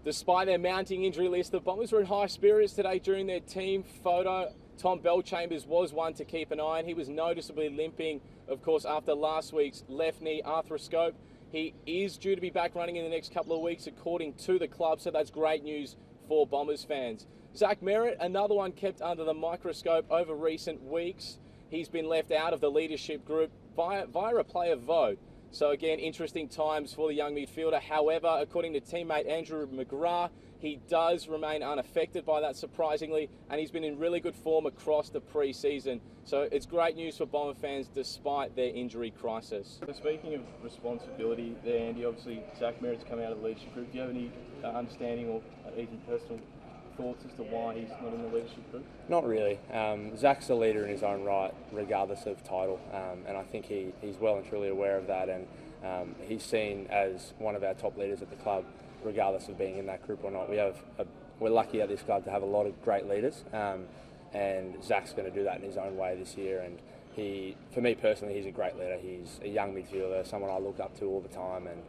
Despite their mounting injury list, the Bombers were in high spirits today during their team photo. Tom Bellchambers was one to keep an eye on. He was noticeably limping, of course, after last week's left knee arthroscope. He is due to be back running in the next couple of weeks, according to the club, so that's great news for Bombers fans. Zach Merrett, another one kept under the microscope over recent weeks. He's been left out of the leadership group via a player vote. So again, interesting times for the young midfielder. However, according to teammate Andrew McGrath, he does remain unaffected by that, surprisingly, and he's been in really good form across the pre-season. So it's great news for Bomber fans despite their injury crisis. So speaking of responsibility there, Andy, obviously Zach Merrett's come out of the leadership group. Do you have any understanding or even personal thoughts as to why he's not in the leadership group? Not really. Zach's a leader in his own right, regardless of title, and I think he's well and truly aware of that, and he's seen as one of our top leaders at the club, regardless of being in that group or not. We're lucky at this club to have a lot of great leaders, and Zach's going to do that in his own way this year. And for me personally, he's a great leader. He's a young midfielder, someone I look up to all the time, and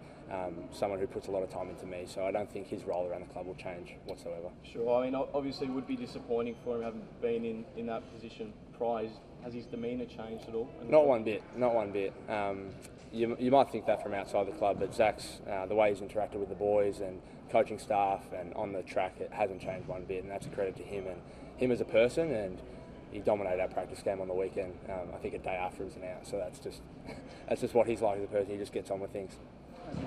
someone who puts a lot of time into me. So I don't think his role around the club will change whatsoever. Sure. I mean, obviously, it would be disappointing for him having been in that position prior. Has his demeanour changed at all? Not one bit. Not one bit. You might think that from outside the club, but Zach's the way he's interacted with the boys and coaching staff and on the track, it hasn't changed one bit, and that's a credit to him and him as a person. And he dominated our practice game on the weekend. I think a day after he was an out. So that's just what he's like as a person. He just gets on with things.